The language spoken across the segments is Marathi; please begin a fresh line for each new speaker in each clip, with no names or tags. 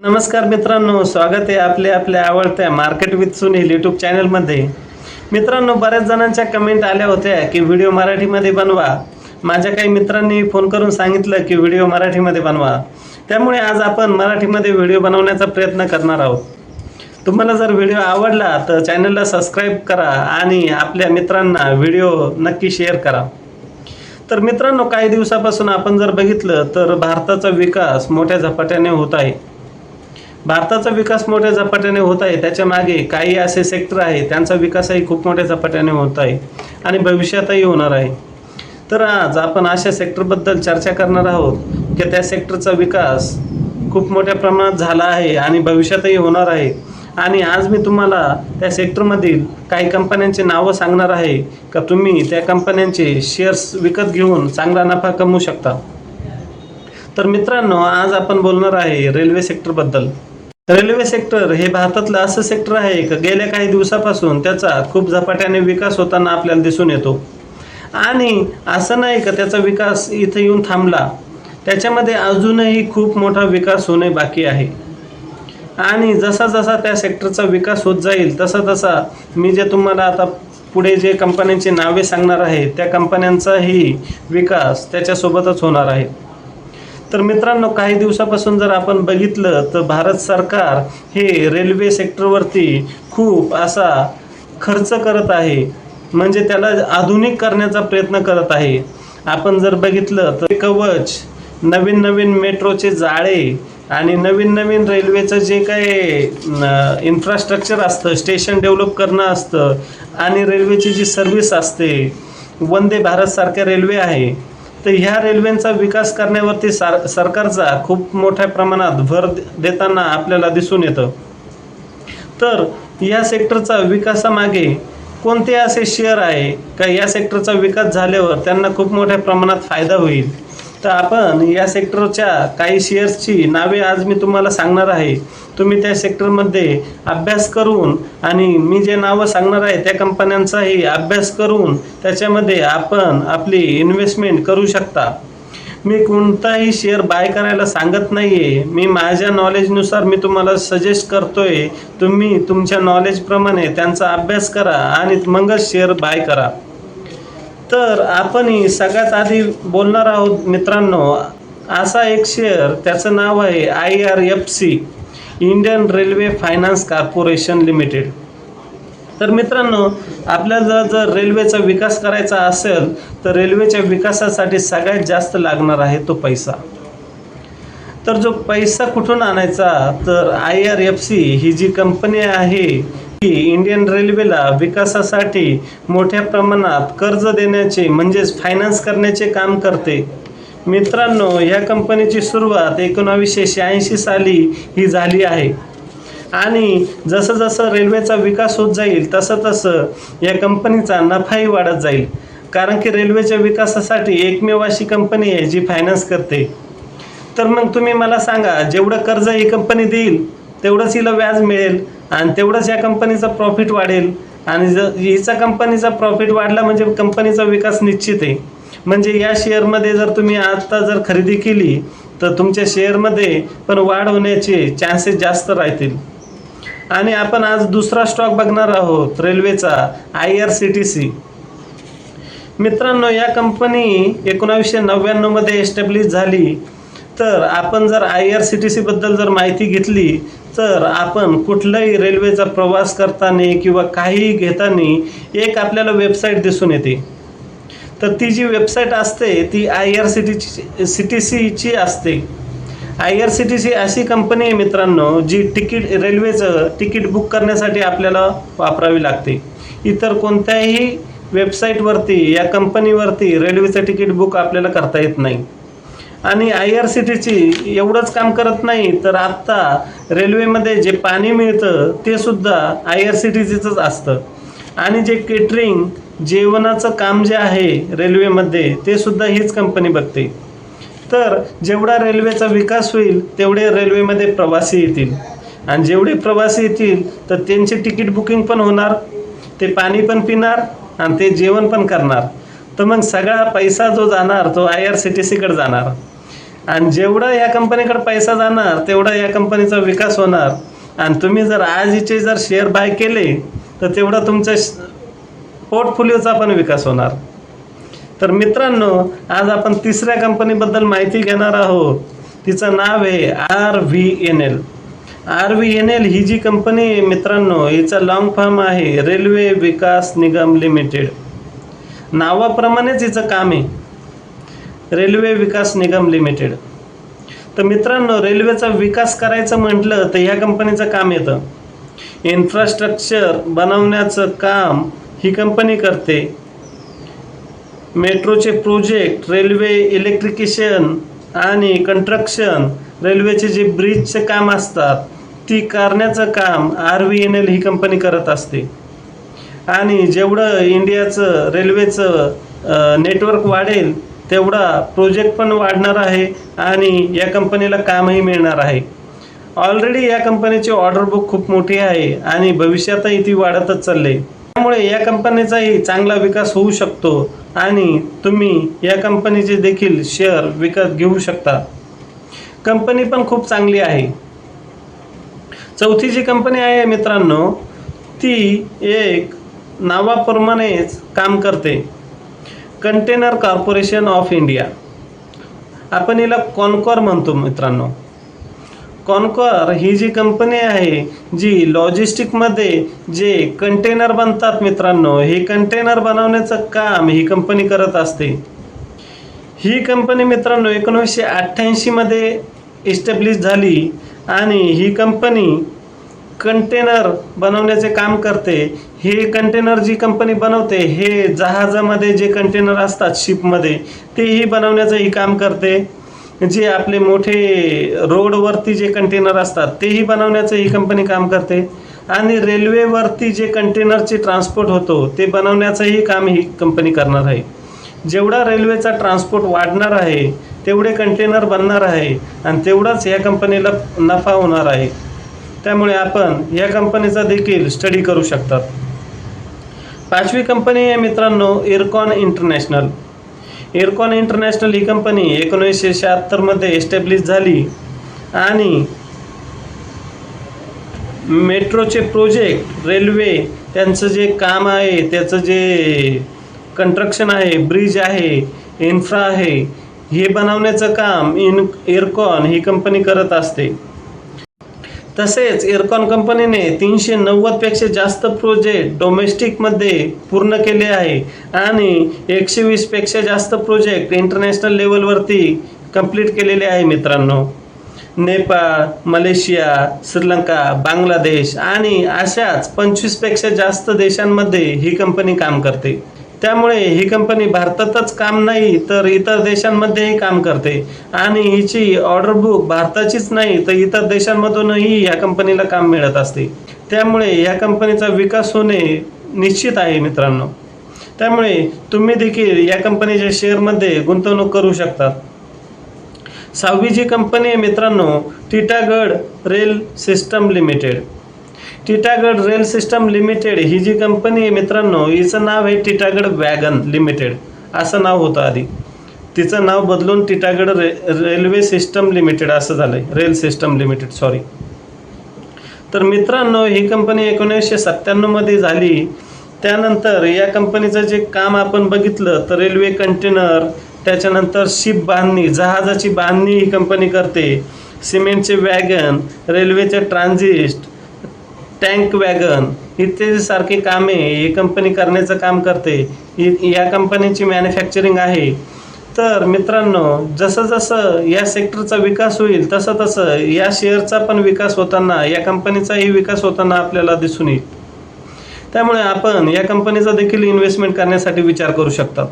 नमस्कार मित्रांनो, स्वागत आहे आपल्या आवडत्या मार्केट विथ सुनील यूट्यूब चॅनलमध्ये। मित्रांनो, बऱ्याच जणांच्या कमेंट आल्या होत्या की व्हिडिओ मराठीमध्ये बनवा। माझ्या काही मित्रांनी फोन करून सांगितलं की व्हिडिओ मराठीमध्ये बनवा, त्यामुळे आज आपण मराठीमध्ये व्हिडिओ बनवण्याचा प्रयत्न करणार आहोत। तुम्हाला जर व्हिडिओ आवडला तर चॅनलला सबस्क्राईब करा आणि आपल्या मित्रांना व्हिडिओ नक्की शेअर करा। तर मित्रांनो, काही दिवसापासून आपण जर बघितलं तर भारताचा विकास मोठ्या झपाट्याने होत आहे। भारताचा विकास मोठ्या झपाट्याने होत आहे, त्याच्या मागे काही असे सेक्टर आहे त्यांचा विकासही खूप मोठ्या झपाट्याने होत आहे आणि भविष्यातही होणार आहे। तर आज आपण अशा सेक्टरबद्दल चर्चा करणार आहोत की त्या सेक्टरचा विकास खूप मोठ्या प्रमाणात झाला आहे आणि भविष्यातही होणार आहे। आणि आज मी तुम्हाला त्या सेक्टरमधील काही कंपन्यांची नावं सांगणार आहे का तुम्ही त्या कंपन्यांचे शेअर्स विकत घेऊन चांगला नफा कमवू शकता। तर मित्रांनो, आज आपण बोलणार आहे रेल्वे सेक्टरबद्दल। रेल्वे सेक्टर हे भारतातलं असं सेक्टर आहे की गेल्या काही दिवसापासून त्याचा खूप झपाट्याने विकास होताना आपल्याला दिसून येतो। आणि असं नाही का त्याचा विकास इथे येऊन थांबला, त्याच्यामध्ये अजूनही खूप मोठा विकास होणे बाकी आहे। आणि जसा जसा त्या सेक्टरचा विकास होत जाईल तसा तसा मी जे तुम्हाला आता पुढे जे कंपन्यांची नावे सांगणार आहे त्या कंपन्यांचाही विकास त्याच्यासोबतच होणार आहे। तर मित्रांनो, काही दिवसापासून जर आपण बघितलं तर भारत सरकार हे रेल्वे सेक्टरवरती खूप असा खर्च करत आहे, म्हणजे त्याला आधुनिक करण्याचा प्रयत्न करत आहे। आपण जर बघितलं तर कवच, नवीन नवीन मेट्रोचे जाळे आणि नवीन नवीन रेल्वेचं जे काही इन्फ्रास्ट्रक्चर असतं, स्टेशन डेव्हलप करणं असतं आणि रेल्वेची जी सर्व्हिस असते, वंदे भारतसारख्या रेल्वे आहे, तर ह्या रेल्वेंचा विकास करण्यावरती सरकारचा खूप मोठ्या प्रमाणात भर देताना आपल्याला दिसून येतं। तर या सेक्टरचा विकासामागे कोणते असे शेअर आहे का या सेक्टरचा विकास झाल्यावर त्यांना खूप मोठ्या प्रमाणात फायदा होईल। तर आपण या सेक्टरच्या काही शेअर्सची नावे आज मी तुम्हाला सांगणार आहे। तुम्ही त्या सेक्टरमध्ये अभ्यास करून आणि मी जे नावं सांगणार आहे त्या कंपन्यांचाही अभ्यास करून त्याच्यामध्ये आपण आपली इन्व्हेस्टमेंट करू शकता। मी कोणताही शेअर बाय करायला सांगत नाहीये, मी माझ्या नॉलेजनुसार मी तुम्हाला सजेस्ट करतोय। तुम्ही तुमच्या नॉलेजप्रमाणे त्यांचा अभ्यास करा आणि मगच शेअर बाय करा। तर आपण सगळ्यात आधी बोलणार आहोत मित्रांनो असा एक शेअर, त्याचं नाव आहे IRFC, Indian railway finance corporation limited. तर मित्रांनो, आपल्याला जर रेल्वेचा विकास करायचा असेल तर रेल्वेच्या विकासासाठी सगळ्यात जास्त लागणार आहे तो पैसा। तर जो पैसा कुठून आणायचा, तर IRFC ही जी कंपनी आहे ही इंडियन रेल्वेला विकासासाठी मोठ्या प्रमाणात कर्ज देण्याचे म्हणजेच फायनान्स करण्याचे काम करते। मित्रांनो, या कंपनीची सुरुवात 1986 साली ही झाली आहे आणि जसं जसं रेल्वेचा विकास होत जाईल तसं तसं या कंपनीचा नफाही वाढत जाईल, कारण की रेल्वेच्या विकासासाठी एकमेव अशी कंपनी आहे जी फायनान्स करते। तर मग तुम्ही मला सांगा, जेवढं कर्ज ही कंपनी देईल तेवढंच हिला व्याज मिळेल आणि तेवढंच या कंपनीचा प्रॉफिट वाढेल। आणि जर हिचा कंपनीचा प्रॉफिट वाढला म्हणजे कंपनीचा विकास निश्चित आहे। म्हणजे या शेअरमध्ये जर तुम्ही आता जर खरेदी केली तर तुमच्या शेअरमध्ये पण वाढ होण्याचे चान्सेस जास्त राहतील। आणि आपण आज दुसरा स्टॉक बघणार आहोत रेल्वेचा, IRCTC। मित्रांनो, या कंपनी 1999 मध्ये एस्टॅब्लिश झाली। तर आपण जर IRCTC बद्दल जर माहिती घेतली तर आपण कुठलाही रेल्वेचा प्रवास करताना किंवा काही घेताना एक आपल्याला वेबसाईट दिसून येते। तर ती जी वेबसाईट असते ती IRCTC असते। IRCTC अशी कंपनी आहे मित्रांनो जी रेल्वेचं तिकीट बुक करण्यासाठी आपल्याला वापरावी लागते। इतर कोणत्याही वेबसाईटवरती या कंपनीवरती रेल्वेचं तिकीट बुक आपल्याला करता येत नाही। आणि IRCTC एवढंच काम करत नाही, तर आत्ता रेल्वेमध्ये जे पाणी मिळतं ते सुद्धा IRCTCचंच असतं। आणि जे केटरिंग जेवणाचं काम जे आहे रेल्वेमध्ये ते सुद्धा हीच कंपनी बघते। तर जेवढा रेल्वेचा विकास होईल तेवढे रेल्वेमध्ये प्रवासी येतील आणि जेवढे प्रवासी येतील तर त्यांचे तिकीट बुकिंग पण होणार, ते पाणी पण पिणार आणि ते जेवण पण करणार। तर मग सगळा पैसा जो जाणार तो IRCTCकडे जाणार। आणि जेवढा या कंपनीकडे पैसा जाणार तेवढा या कंपनीचा विकास होणार. आणि तुम्ही जर आजचे जर शेअर बाय केले तर तेवढा तुमच्या पोर्टफोलिओचा पण विकास होणार. तर मित्रांनो, आज आपण तिसऱ्या कंपनीबद्दल माहिती घेणार आहोत. तिचं नाव आहे RVNL. RVNL ही जी कंपनी आहे मित्रांनो, हिचा लॉंग फॉर्म आहे रेल्वे विकास निगम लिमिटेड. नावाप्रमाणेच हिचं काम आहे, रेल्वे विकास निगम लिमिटेड. तर मित्रांनो, रेल्वेचा विकास करायचं म्हटलं तर ह्या कंपनीचं काम येतं. इन्फ्रास्ट्रक्चर बनवण्याचं काम ही कंपनी करते. मेट्रोचे प्रोजेक्ट, रेल्वे इलेक्ट्रिफिकेशन आणि कंस्ट्रक्शन, रेल्वेचे जे ब्रिजचे काम असतात ती करण्याचं काम RVNL ही कंपनी करत असते. आणि जेवढं इंडियाचं रेल्वेचं नेटवर्क वाढेल तेवढा प्रोजेक्ट पण वाढणार आहे आणि या कंपनीला कामही मिळणार आहे. ऑलरेडी या कंपनीची ऑर्डर बुक खूप मोठी आहे आणि भविष्यातही ती वाढतच चालली. त्यामुळे या कंपनीचाही चांगला विकास होऊ शकतो आणि तुम्ही या कंपनीचे देखील शेअर विकत घेऊ शकता. कंपनी पण खूप चांगली आहे. चौथी जी कंपनी आहे मित्रांनो, ती एक नावाप्रमाणेच काम करते, कंटेनर कॉर्पोरेशन ऑफ इंडिया. आपण हिला कॉनकॉर म्हणतो मित्रांनो. कॉनकॉर ही जी कंपनी आहे जी लॉजिस्टिकमध्ये जे कंटेनर बनतात मित्रांनो, हे कंटेनर बनवण्याचं काम ही कंपनी करत असते. ही कंपनी मित्रांनो 1988 मध्ये इस्टॅब्लिश झाली आणि ही कंपनी कंटेनर बनवण्याचे काम करते. हे कंटेनर जी कंपनी बनवते हे जहाजामध्ये जे कंटेनर असतात शिपमध्ये तेही बनवण्याचं ही काम करते. जे आपले मोठे रोडवरती जे कंटेनर असतात तेही बनवण्याचं ही कंपनी काम करते. आणि रेल्वेवरती जे कंटेनरचे ट्रान्सपोर्ट होतो ते बनवण्याचंही काम ही कंपनी करणार आहे. जेवढा रेल्वेचा ट्रान्सपोर्ट वाढणार आहे तेवढे कंटेनर बनणार आहे आणि तेवढाच या कंपनीला नफा होणार आहे. त्यामुळे आपण या कंपनीचा देखील स्टडी करू शकतात. पाचवी कंपनी आहे मित्रांनो इरकॉन इंटरनॅशनल. इरकॉन इंटरनॅशनल ही कंपनी 1976 मध्ये एस्टॅब्लिश झाली आणि मेट्रोचे प्रोजेक्ट, रेल्वे त्यांचं जे काम आहे, त्याचं जे कंस्ट्रक्शन आहे, ब्रिज आहे, इन्फ्रा आहे, हे बनवण्याचं काम इरकॉन ही कंपनी करत असते. तसेच इरकॉन कंपनीने 390 पेक्षा जास्त प्रोजेक्ट डोमेस्टिकमध्ये पूर्ण केले आहे आणि 120 पेक्षा जास्त प्रोजेक्ट इंटरनॅशनल लेवलवरती कंप्लीट केलेले आहे मित्रांनो. नेपाळ, मलेशिया, श्रीलंका, बांगलादेश आणि अशाच 25 पेक्षा जास्त देशांमध्ये ही कंपनी काम करते. त्यामुळे ही कंपनी भारतातच काम नाही तर इतर देशांमध्येही काम करते आणि हिची ऑर्डर बुक भारताचीच नाही तर इतर देशांमधूनही या कंपनीला काम मिळत असते. त्यामुळे या कंपनीचा विकास होणे निश्चित आहे मित्रांनो. त्यामुळे तुम्ही देखील या कंपनीच्या शेअरमध्ये गुंतवणूक करू शकता. सहावी जी कंपनी आहे मित्रांनो Titagarh rail system limited. Titagarh rail system limited ही जी कंपनी आहे मित्रांनो, हिचं नाव आहे टिटागढ वॅगन लिमिटेड असं नाव होतं आधी. तिचं नाव बदलून टिटागढ रेल्वे सिस्टम लिमिटेड असं झालंय, रेल सिस्टम लिमिटेड सॉरी. तर मित्रांनो ही कंपनी 1997 मध्ये झाली. त्यानंतर या कंपनीचं जे काम आपण बघितलं तर रेल्वे कंटेनर, त्याच्यानंतर शिप बांधणी, जहाजाची बांधणी ही कंपनी करते. सिमेंटचे वॅगन, रेल्वेचे ट्रान्झिस्ट, टँक वॅगन इत्यादी सारखी कामे ही कंपनी करण्याचं काम करते. या कंपनीची मॅन्युफॅक्चरिंग आहे. तर मित्रांनो जसं जसं या सेक्टरचा विकास होईल तसं तसं या शेअरचा पण विकास होताना, या कंपनीचाही विकास होताना आपल्याला दिसून येईल. त्यामुळे आपण या कंपनीचा देखील इन्व्हेस्टमेंट करण्यासाठी विचार करू शकता.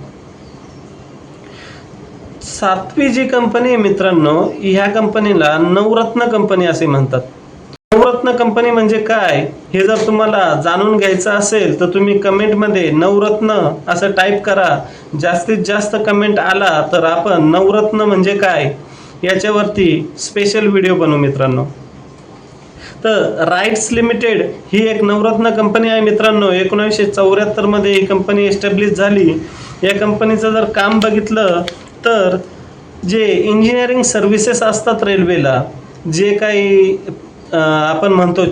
सातवी जी कंपनी आहे मित्रांनो, ह्या कंपनीला नवरत्न कंपनी असे म्हणतात. नवरत्न कंपनी म्हणजे काय हे जर तुम्हाला जाणून घ्यायचं असेल तर तुम्ही कमेंटमध्ये नवरत्न असं टाईप करा. जास्तीत जास्त कमेंट आला तर आपण नवरत्न म्हणजे काय याच्यावरती स्पेशल व्हिडिओ बनवू मित्रांनो. तर राईट्स लिमिटेड ही एक नवरत्न कंपनी आहे मित्रांनो. 1974 मध्ये ही कंपनी एस्टॅब्लिश झाली. या कंपनीचं जर काम बघितलं तर जे इंजिनिअरिंग सर्व्हिसेस असतात रेल्वेला, जे काही आपण म्हणतो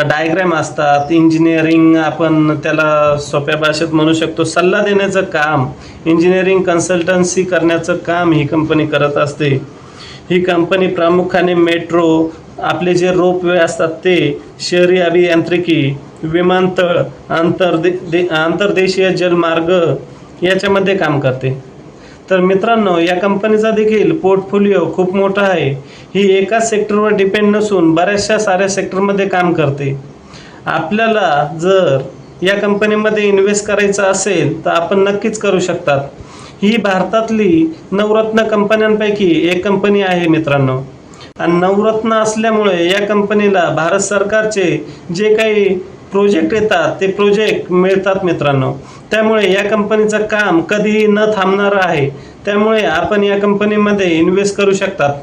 डायग्राम असतात, इंजिनिअरिंग आपण त्याला सोप्या भाषेत म्हणू शकतो सल्ला देण्याचं काम, इंजिनिअरिंग कन्सल्टन्सी करण्याचं काम ही कंपनी करत असते. ही कंपनी प्रामुख्याने मेट्रो, आपले जे रोपवे असतात ते, शहरी अभियांत्रिकी, विमानतळ, आंतरदेशीय जलमार्ग याच्यामध्ये काम करते. तर मित्रांनो, या कंपनीचा देखील पोर्टफोलिओ खूप मोठा आहे. ही एकाच सेक्टरवर डिपेंड नसून बऱ्याचशा साऱ्या सेक्टरमध्ये काम करते. आपल्याला जर या कंपनीमध्ये इन्व्हेस्ट करायचं असेल तर आपण नक्कीच करू शकतात. ही भारतातली नवरत्न कंपन्यांपैकी एक कंपनी आहे मित्रांनो. आणि नवरत्न असल्यामुळे या कंपनीला भारत सरकारचे जे काही प्रोजेक्ट येतात ते प्रोजेक्ट मिळतात मित्रांनो. त्यामुळे या कंपनीचं काम कधीही न थांबणारं आहे. त्यामुळे आपण या कंपनीमध्ये इन्व्हेस्ट करू शकतात.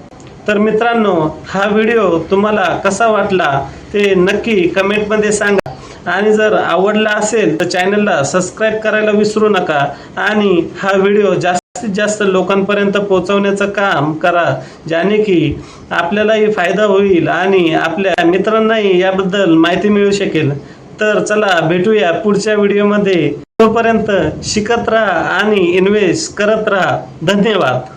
तर मित्रांनो, हा व्हिडिओ तुम्हाला कसा वाटला ते नक्की कमेंटमध्ये सांगा. आणि जर आवडला असेल तर चॅनलला सबस्क्राईब करायला विसरू नका. आणि हा व्हिडिओ जास्तीत जास्त लोकांपर्यंत पोहोचवण्याचं काम करा, ज्याने की आपल्यालाही फायदा होईल आणि आपल्या मित्रांनाही याबद्दल माहिती मिळू शकेल. तर चला भेटूया पुढच्या व्हिडिओमध्ये. तोपर्यंत शिकत राहा आणि इन्व्हेस्ट करत राहा. धन्यवाद.